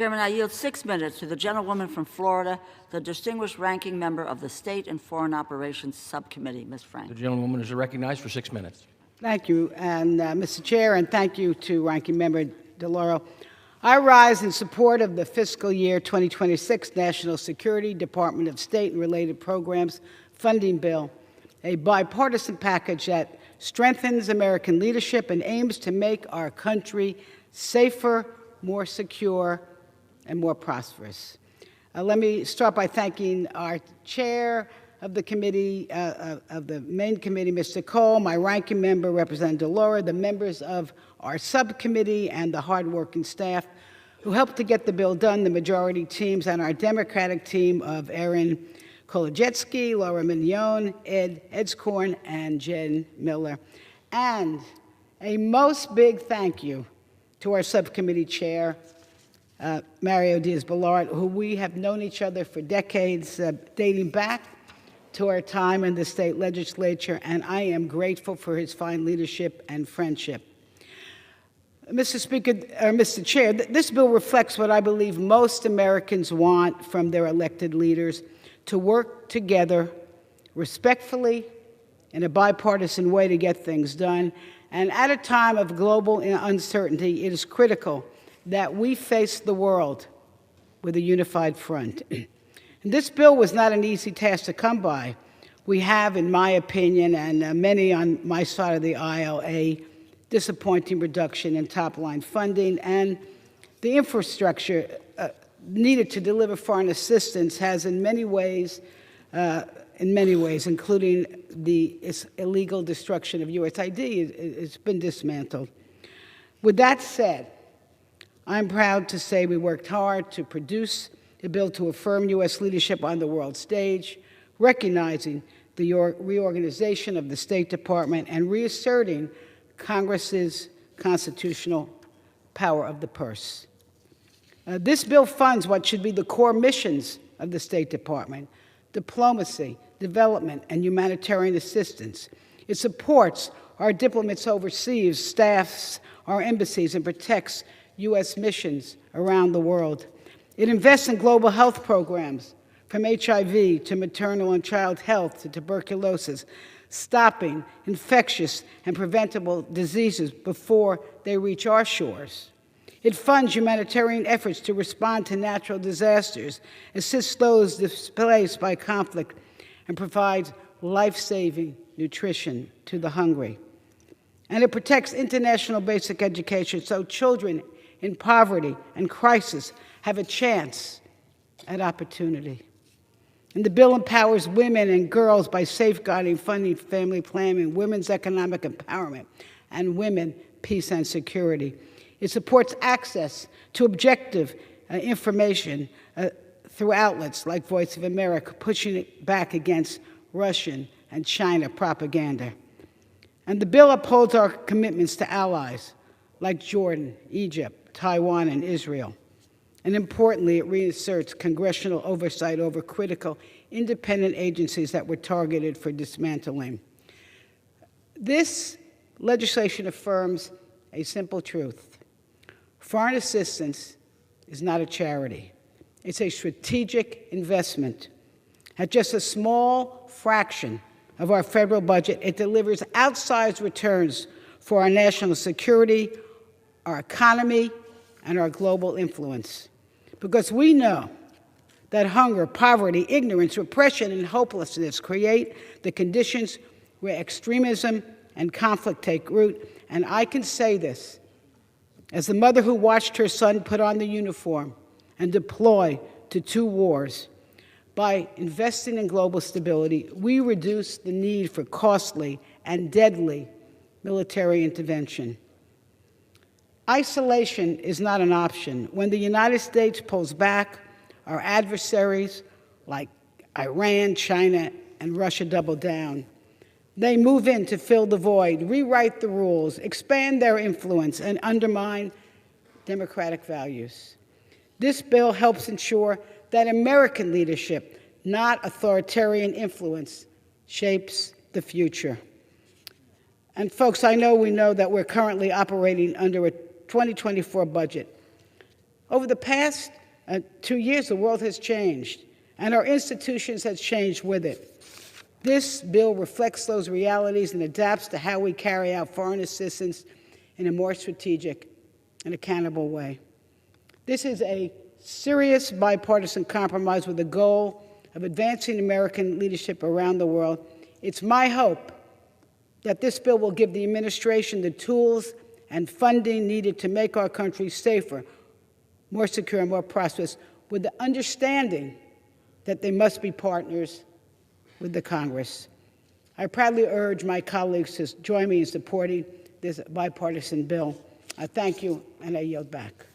Chairman, I yield 6 minutes to the gentlewoman from Florida, the distinguished ranking member of the State and Foreign Operations Subcommittee, Ms. Frank. The gentlewoman is recognized for 6 minutes. Thank you, and Mr. Chair, and thank you to Ranking Member DeLauro. I rise in support of the fiscal year 2026 National Security, Department of State and Related Programs funding bill, a bipartisan package that strengthens American leadership and aims to make our country safer, more secure, and more prosperous. Let me start by thanking our chair of the committee, of the main committee, Mr. Cole, my ranking member, Representative DeLauro, the members of our subcommittee, and the hardworking staff who helped to get the bill done, the majority teams, and our Democratic team of Erin Kolajetsky, Laura Mignon, Ed Edscorn, and Jen Miller. And a most big thank you to our subcommittee chair, Mario Diaz-Balart, who we have known each other for decades, dating back to our time in the state legislature, and I am grateful for his fine leadership and friendship. Mr. Chair, this bill reflects what I believe most Americans want from their elected leaders: to work together respectfully in a bipartisan way to get things done. And at a time of global uncertainty, it is critical that we face the world with a unified front. And this bill was not an easy task to come by. We have, in my opinion, and many on my side of the aisle, a disappointing reduction in top-line funding, and the infrastructure needed to deliver foreign assistance has in many ways, including the illegal destruction of USAID, it's been dismantled. With that said, I'm proud to say we worked hard to produce a bill to affirm U.S. leadership on the world stage, recognizing the reorganization of the State Department and reasserting Congress's constitutional power of the purse. This bill funds what should be the core missions of the State Department: diplomacy, development, and humanitarian assistance. It supports our diplomats overseas, staffs our embassies, and protects U.S. missions around the world. It invests in global health programs, from HIV to maternal and child health to tuberculosis, stopping infectious and preventable diseases before they reach our shores. It funds humanitarian efforts to respond to natural disasters, assists those displaced by conflict, and provides life-saving nutrition to the hungry. And it protects international basic education so children in poverty and crisis have a chance at opportunity. And the bill empowers women and girls by safeguarding funding family planning, women's economic empowerment, and women, peace, and security. It supports access to objective information through outlets like Voice of America, pushing it back against Russian and China propaganda. And the bill upholds our commitments to allies like Jordan, Egypt, Taiwan, and Israel. And importantly, it reasserts congressional oversight over critical independent agencies that were targeted for dismantling. This legislation affirms a simple truth: foreign assistance is not a charity. It's a strategic investment. At just a small fraction of our federal budget, it delivers outsized returns for our national security, our economy, and our global influence. Because we know that hunger, poverty, ignorance, repression, and hopelessness create the conditions where extremism and conflict take root. And I can say this as the mother who watched her son put on the uniform and deploy to 2 wars. By investing in global stability, we reduce the need for costly and deadly military intervention. Isolation is not an option. When the United States pulls back, our adversaries like Iran, China, and Russia double down. They move in to fill the void, rewrite the rules, expand their influence, and undermine democratic values. This bill helps ensure that American leadership, not authoritarian influence, shapes the future. And folks, we know that we're currently operating under a 2024 budget. Over the past 2 years, the world has changed, and our institutions have changed with it. This bill reflects those realities and adapts to how we carry out foreign assistance in a more strategic and accountable way. This is a serious bipartisan compromise with the goal of advancing American leadership around the world. It's my hope that this bill will give the administration the tools and funding needed to make our country safer, more secure, and more prosperous, with the understanding that they must be partners with the Congress. I proudly urge my colleagues to join me in supporting this bipartisan bill. I thank you, and I yield back.